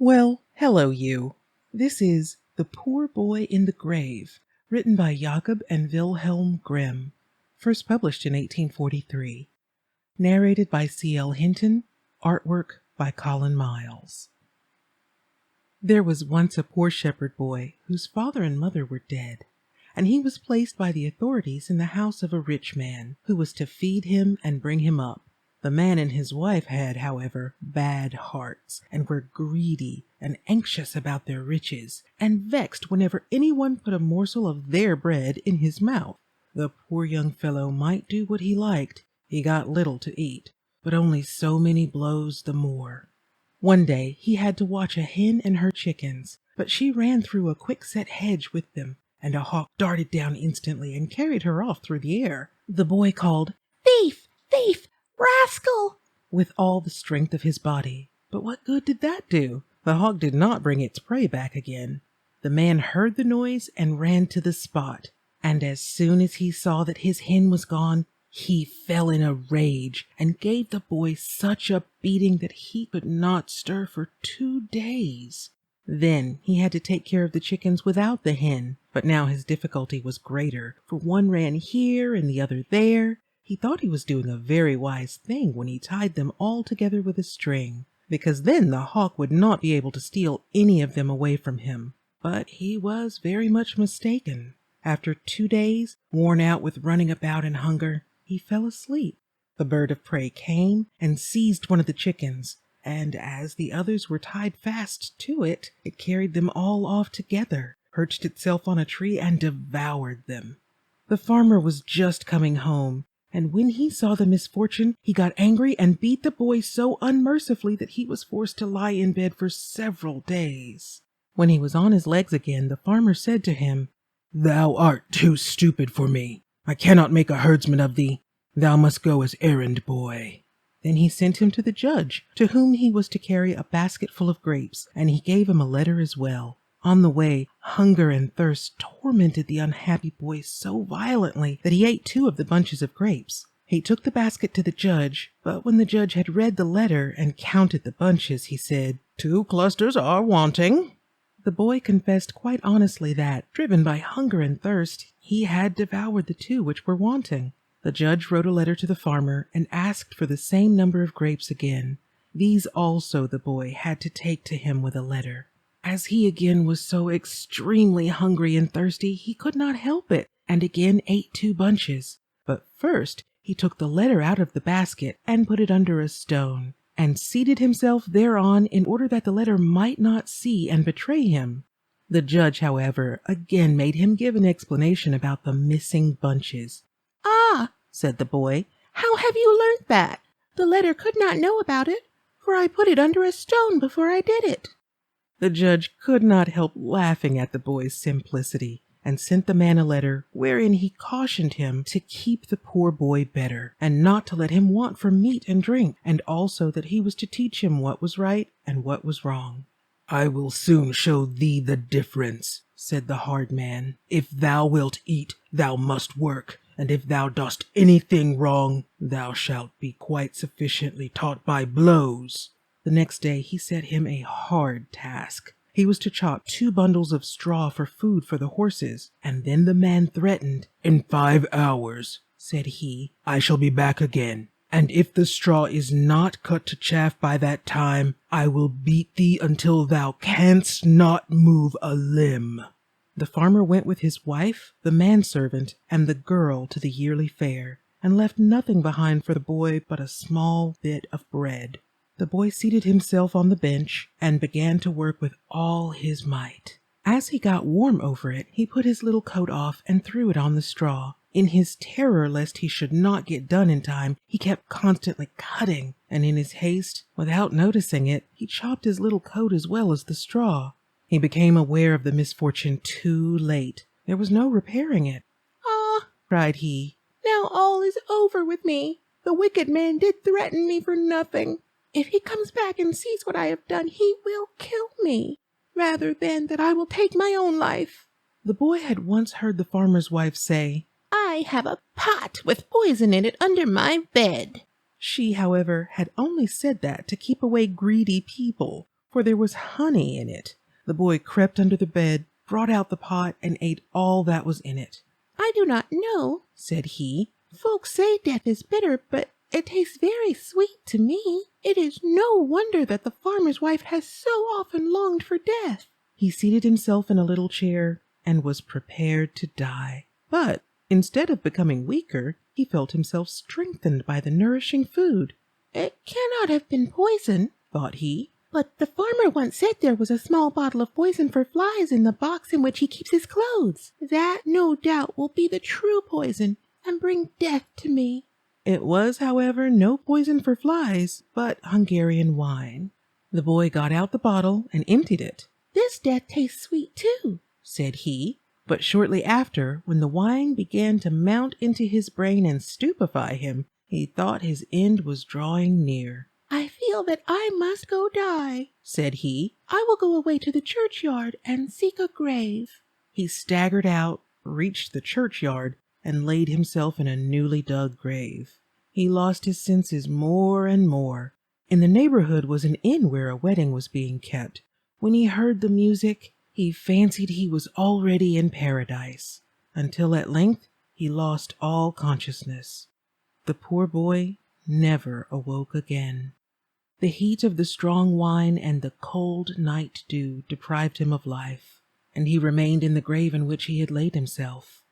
Well, hello you. This is The Poor Boy in the Grave, written by Jakob and Wilhelm Grimm, first published in 1843. Narrated by C.L. Hinton, artwork by Colin Miles. There was once a poor shepherd boy whose father and mother were dead, and he was placed by the authorities in the house of a rich man who was to feed him and bring him up. The man and his wife had, however, bad hearts, and were greedy and anxious about their riches, and vexed whenever anyone put a morsel of their bread in his mouth. The poor young fellow might do what he liked. He got little to eat, but only so many blows the more. One day he had to watch a hen and her chickens, but she ran through a quickset hedge with them, and a hawk darted down instantly and carried her off through the air. The boy called, "Thief! Thief! Rascal!" with all the strength of his body. But what good did that do? The hawk did not bring its prey back again. The man heard the noise and ran to the spot, and as soon as he saw that his hen was gone, he fell in a rage and gave the boy such a beating that he could not stir for 2 days. Then he had to take care of the chickens without the hen, but now his difficulty was greater, for one ran here and the other there. He thought he was doing a very wise thing when he tied them all together with a string, because then the hawk would not be able to steal any of them away from him. But he was very much mistaken. After 2 days, worn out with running about and hunger, he fell asleep. The bird of prey came and seized one of the chickens, and as the others were tied fast to it, it carried them all off together, perched itself on a tree, and devoured them. The farmer was just coming home, and when he saw the misfortune, he got angry and beat the boy so unmercifully that he was forced to lie in bed for several days. When he was on his legs again, the farmer said to him, "Thou art too stupid for me. I cannot make a herdsman of thee. Thou must go as errand boy." Then he sent him to the judge, to whom he was to carry a basket full of grapes, and he gave him a letter as well. On the way, hunger and thirst tormented the unhappy boy so violently that he ate 2 of the bunches of grapes. He took the basket to the judge, but when the judge had read the letter and counted the bunches, he said, "2 clusters are wanting." The boy confessed quite honestly that, driven by hunger and thirst, he had devoured the 2 which were wanting. The judge wrote a letter to the farmer and asked for the same number of grapes again. These also the boy had to take to him with a letter. As he again was so extremely hungry and thirsty, he could not help it, and again ate 2 bunches. But first he took the letter out of the basket and put it under a stone, and seated himself thereon in order that the letter might not see and betray him. The judge, however, again made him give an explanation about the missing bunches. "Ah," said the boy, "how have you learnt that? The letter could not know about it, for I put it under a stone before I did it." The judge could not help laughing at the boy's simplicity, and sent the man a letter wherein he cautioned him to keep the poor boy better, and not to let him want for meat and drink, and also that he was to teach him what was right and what was wrong. "I will soon show thee the difference," said the hard man. "If thou wilt eat, thou must work, and if thou dost anything wrong, thou shalt be quite sufficiently taught by blows." The next day he set him a hard task. He was to chop 2 bundles of straw for food for the horses, and then the man threatened. "In 5 hours," said he, "I shall be back again, and if the straw is not cut to chaff by that time, I will beat thee until thou canst not move a limb." The farmer went with his wife, the manservant, and the girl to the yearly fair, and left nothing behind for the boy but a small bit of bread. The boy seated himself on the bench and began to work with all his might. As he got warm over it, he put his little coat off and threw it on the straw. In his terror lest he should not get done in time, he kept constantly cutting, and in his haste, without noticing it, he chopped his little coat as well as the straw. He became aware of the misfortune too late. There was no repairing it. "Ah," cried he, "now all is over with me. The wicked man did threaten me for nothing. If he comes back and sees what I have done, he will kill me, rather than that I will take my own life." The boy had once heard the farmer's wife say, "I have a pot with poison in it under my bed." She, however, had only said that to keep away greedy people. for there was honey in it. The boy crept under the bed, brought out the pot, and ate all that was in it. "I do not know," said he. "Folks say death is bitter, but it tastes very sweet to me. It is no wonder that the farmer's wife has so often longed for death." He seated himself in a little chair and was prepared to die. But instead of becoming weaker, he felt himself strengthened by the nourishing food. "It cannot have been poison," thought he. "But the farmer once said there was a small bottle of poison for flies in the box in which he keeps his clothes. That, no doubt, will be the true poison and bring death to me." It was, however, no poison for flies, but Hungarian wine. The boy got out the bottle and emptied it. "This death tastes sweet too," said he. But shortly after, when the wine began to mount into his brain and stupefy him, he thought his end was drawing near. "I feel that I must go die," said he. "I will go away to the churchyard and seek a grave." He staggered out, reached the churchyard, and laid himself in a newly dug grave. He lost his senses more and more. In the neighborhood was an inn where a wedding was being kept. When he heard the music, he fancied he was already in paradise, until at length he lost all consciousness. The poor boy never awoke again. The heat of the strong wine and the cold night dew deprived him of life, and he remained in the grave in which he had laid himself.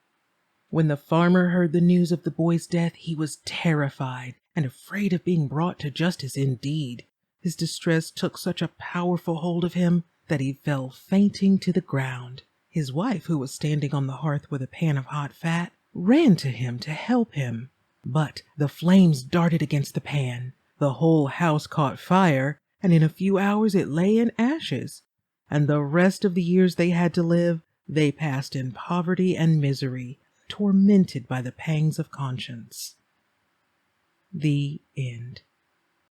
When the farmer heard the news of the boy's death, he was terrified and afraid of being brought to justice indeed. His distress took such a powerful hold of him that he fell fainting to the ground. His wife, who was standing on the hearth with a pan of hot fat, ran to him to help him. But the flames darted against the pan. The whole house caught fire, and in a few hours it lay in ashes. And the rest of the years they had to live, they passed in poverty and misery, tormented by the pangs of conscience. The end.